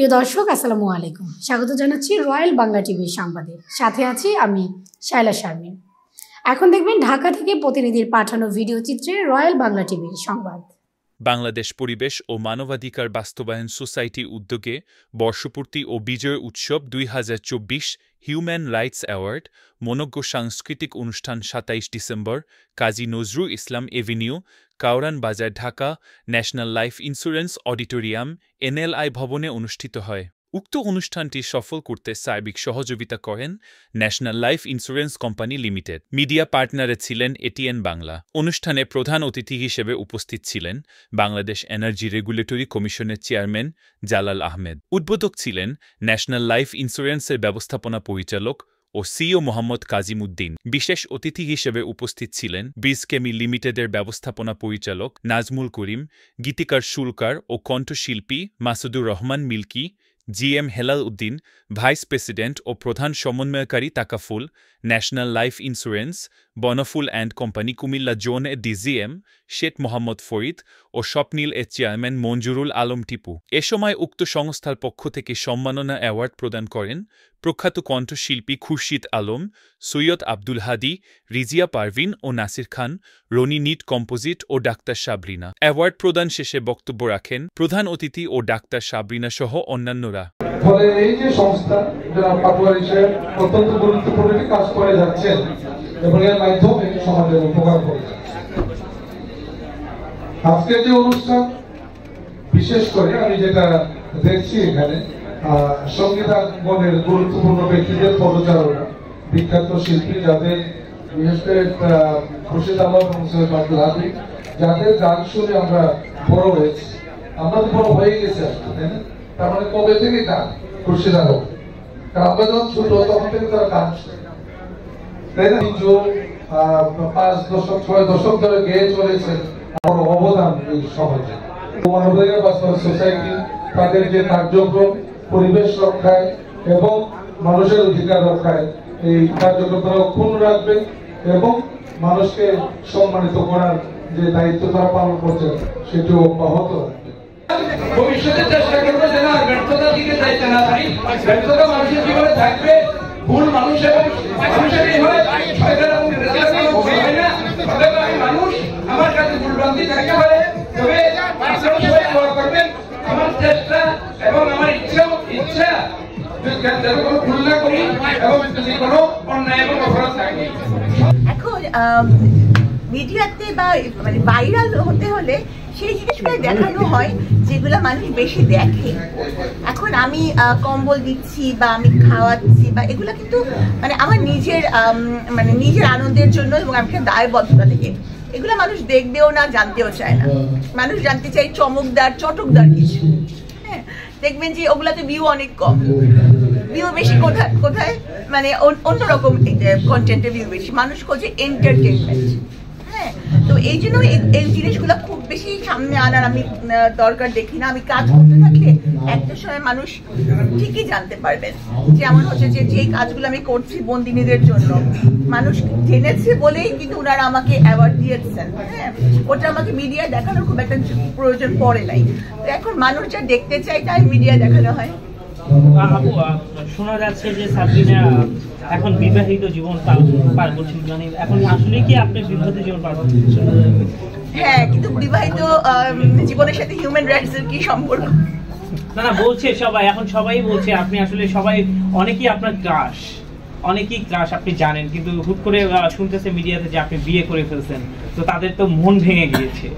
প্রিয় দর্শক আসসালামু আলাইকুম, স্বাগত জানাচ্ছি রয়্যাল বাংলা টিভির সংবাদে। সাথে আছি আমি শায়লা শারমিন। এখন দেখবেন ঢাকা থেকে প্রতিনিধির পাঠানো ভিডিও চিত্রে রয়্যাল বাংলা টিভির সংবাদ। বাংলাদেশ পরিবেশ ও মানবাধিকার বাস্তবায়ন সোসাইটি উদ্যোগে বর্ষপূর্তি ও বিজয় উৎসব 2024 হিউম্যান রাইটস অ্যাওয়ার্ড মনোজ্ঞ সাংস্কৃতিক অনুষ্ঠান 27 ডিসেম্বর কাজী নজরুল ইসলাম এভিনিউ, কাওরান বাজার, Dhaka national life insurance auditorium NLI ভবনে অনুষ্ঠিত হয়। উক্ত অনুষ্ঠানটি সফল করতে সার্বিক সহযোগিতা করেন national life insurance company limited. Media পার্টনারে ছিলেন ATN বাংলা। অনুষ্ঠানে প্রধান অতিথি হিসেবে উপস্থিত ছিলেন বাংলাদেশ এনার্জি রেগুলেটরি কমিশনের চেয়ারম্যান জালাল আহমেদ। উদ্বোধক ছিলেন ন্যাশনাল লাইফ ইন্স্যুরেন্সের ব্যবস্থাপনা পরিচালক ও CEO মোহাম্মদ কাজিম উদ্দিন। বিশেষ অতিথি হিসেবে উপস্থিত ছিলেন ব্রিজকেমি লিমিটেডের ব্যবস্থাপনা পরিচালক নাজমুল করিম, গীতিকার সুলকার ও কণ্ঠশিল্পী Masudur Rahman Milki, GM Helal Uddin, vice president ও প্রধান সমন্বয়কারী Takaful, national life insurance, Bonful and company Comilla zone DGM Sheikh Mohammad Farid ও স্বপ্নিল এর চেয়ারম্যান মঞ্জুরুল আলম টিপু। এ সময় উক্ত সংস্থার পক্ষ থেকে সম্মাননা অ্যাওয়ার্ড প্রদান করেন প্রখ্যাত কণ্ঠশিল্পী খুরশিদ আলম, সৈয়দ আব্দুল হাদি, রিজিয়া পারভিন ও নাসির খান, রনি নিট কম্পোজিট ও ডাক্তার সাবরিনা। অ্যাওয়ার্ড প্রদান শেষে বক্তব্য রাখেন প্রধান অতিথি ও ডাক্তার সাবরিনা সহ অন্যান্যরা। ফলে এই যে সংস্থা যারা পাটোয়ারি সাহেব অত্যন্ত গুরুত্বপূর্ণ কাজ করে যাচ্ছেন এবং এর মাধ্যমে সমাজের উপকার করে আজকের যে অনুষ্ঠান, বিশেষ করে আমি যেটা দেখছি এখানে সংগীতাঙ্গনের গুরুত্বপূর্ণ ব্যক্তিদের পদচারণা, বিখ্যাত শিল্পী যাদের বিশেষ করে খুরশিদ আলম এবং সৈয়দ আব্দুল হাদি, যাদের গান শুনে আমরা বড় হয়েছি। আমরা তো বড় হয়ে গেছি আসলে, তাই না? তার মানে কবে থেকে গান খুরশিদ আলম, কারণ আমরা যখন ছোট তখন থেকে তারা গান শুনে, তাই না? 5 দশক 6 দশক ধরে গেয়ে চলেছেন, বড় অবদান এই সমাজে। মানবাধিকার বাস্তবায়ন সোসাইটি তাদের যে কার্যক্রম পরিবেশ রক্ষায় এবং মানুষের অধিকার রক্ষায় এই কার্যক্রম অক্ষুণ্ণ রাখবে এবং মানুষকে সম্মানিত করার যে দায়িত্ব তারা পালন করছে সেটিও অব্যাহত রাখবে। ভবিষ্যতে চেষ্টা করবো যেন আর ব্যর্থতার দিকে যাইতে না পারি। ব্যর্থতা মানুষের জীবনে থাকবে, ভুল মানুষের মানুষেরই হয়, শয়তান এবং নেতাদের কোনো ভুল হয় না। তবে আমি মানুষ, আমার কাছে ভুলভ্রান্তি থাকতে পারে, তবে আপনারা সবাই দোয়া করবেন। আমার চেষ্টা এবং আমার ইচ্ছা যেন কোনো ভুল না করি এবং যদি কোনো অন্যায় এবং অপরাধ থাকে। এখন মিডিয়াতে বা মানে ভাইরাল হতে হলে সেই জিনিসগুলো দেখানো হয় যেগুলো মানুষ বেশি দেখে। এখন আমি কম্বল দিচ্ছি বা আমি খাওয়াচ্ছি বা এগুলো কিন্তু মানে আমার নিজের আনন্দের জন্য এবং আমি দায়বদ্ধতা থেকে, এগুলো মানুষ দেখবেও না, জানতেও চায় না। মানুষ জানতে চায় চটকদার কিছু। হ্যাঁ, দেখবেন যে ওগুলাতে ভিউ অনেক কম, ভিউ বেশি কোথায় মানে অন্যরকম কন্টেন্টের ভিউ বেশি। মানুষ খোঁজে এন্টারটেনমেন্ট। হ্যাঁ, তো এই জন্য এই জিনিসগুলো খুব বেশি সামনে আনার আমি দরকার দেখি না। আমি কাজ করতে থাকলে একটা সময় মানুষ ঠিকই জানতে পারবেন যে এমন হচ্ছে যে কাজগুলো আমি করছি বন্দিনীদের জন্য, মানুষ জেনেছে বলেই কিন্তু ওনারা আমাকে অ্যাওয়ার্ড দিয়েছেন। হ্যাঁ, ওটা আমাকে মিডিয়ায় দেখানোর খুব একটা প্রয়োজন পড়ে নাই। তো এখন মানুষ যা দেখতে চায় তাই মিডিয়ায় দেখানো হয়। আপু, শোনা যাচ্ছে যে সাবরিনা এখন বিবাহিত জীবন পার করছেন, মানে এখন আসলে কি আপনি বিবাহিত জীবন পার করছেন? হ্যাঁ, কিন্তু বিবাহিত জীবনের সাথে হিউম্যান রাইটস এর কি সম্পর্ক? না, বলছে সবাই, এখন সবাই বলছে আপনি আসলে সবাই অনেকেই আপনার ক্রাশ আপনি জানেন, কিন্তু হুট করে শুনতেছে মিডিয়াতে যে আপনি বিয়ে করে ফেলছেন, তো তাদের তো মন ভেঙে গিয়েছে।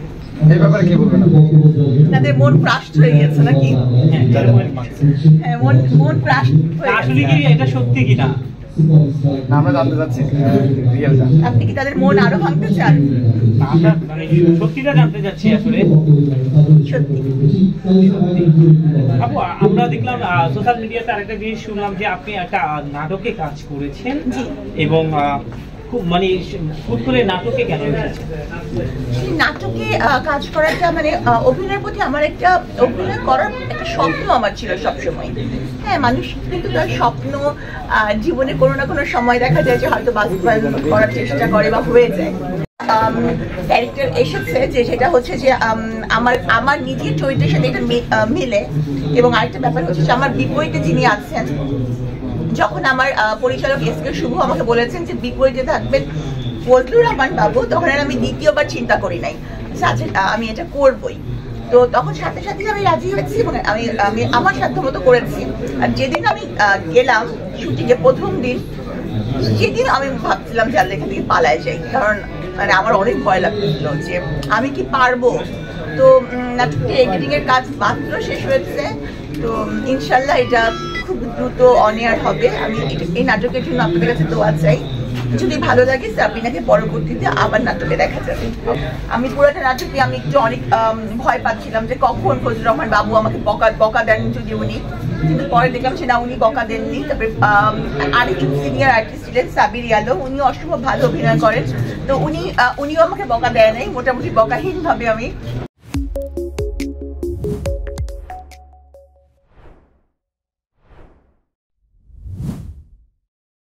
এই ব্যাপারে কি বলবেন? তাদের মন ক্রাশ হয়ে গেছে নাকি? হ্যাঁ, মন ক্রাশ হয়ে গেছে। আসলে কি এটা সত্যি কিনা আমরা জানতে চাচ্ছি। আপনি কি তাদের মন আরো ভাঙতে চান? আমরা মানে সত্যিটা জানতে চাচ্ছি আসলে। সত্যি আপু, আমরা দেখলাম সোশ্যাল মিডিয়াতে আরেকটা জিনিস শুনলাম যে আপনি একটা নাটকে কাজ করেছেন এবং মানে হুট করে নাটকে কেন এসেছেন? নাটকে কাজ করাটা মানে অভিনয়ের প্রতি আমার একটা অভিনয় করার একটা স্বপ্ন আমার ছিল সবসময়। হ্যাঁ, মানুষ কিন্তু তার স্বপ্ন জীবনে কোনো না কোনো সময় দেখা যায় যে হয়তো বাস্তবায়ন করার চেষ্টা করে বা হয়ে যায়। ক্যারেক্টার এসেছে যে সেটা হচ্ছে যে আমার নিজের চরিত্রের সাথে এটা মিলে, এবং আরেকটা ব্যাপার হচ্ছে যে আমার বিপরীতে যিনি আছেন, যখন আমার পরিচালক এস.কে শুভ আমাকে বলেছেন যে বিপরীতে থাকবেন ফজলুর রহমান বাবু, তখন আর আমি দ্বিতীয়বার চিন্তা করি নাই, আমি এটা করবই। তো তখন সাথে সাথে আমি রাজি হয়েছি এবং আমি আমার সাধ্য মতো করেছি। আর যেদিন আমি গেলাম শুটিংয়ে প্রথম দিন, যেদিন আমি ভাবছিলাম যে এখান থেকে পালায় যাই, কারণ মানে আমার অনেক ভয় লাগছিল যে আমি কি পারবো। তো নাটকটির এডিটিং এর কাজ মাত্র শেষ হয়েছে, তো ইনশাল্লাহ এটা খুব দ্রুত অন এয়ার হবে। আমি এই নাটকের জন্য আপনাদের কাছে দোয়া চাই, যদি ভালো লাগে সাবিনাকে পরবর্তীতে আবার নাটকে দেখা যাবে। আমি পুরোটা নাটকে আমি একটু অনেক ভয় পাচ্ছিলাম যে কখন ফজলুর রহমান বাবু আমাকে বকা দেন যদি উনি, কিন্তু পরে দেখলাম যে না, উনি বকা দেননি। তারপরে আরেকজন সিনিয়র আর্টিস্ট ছিলেন সাবির আলম, উনি অসম্ভব ভালো অভিনয় করেন, তো উনিও আমাকে বকা দেয় নাই, মোটামুটি বকাহীন ভাবে আমি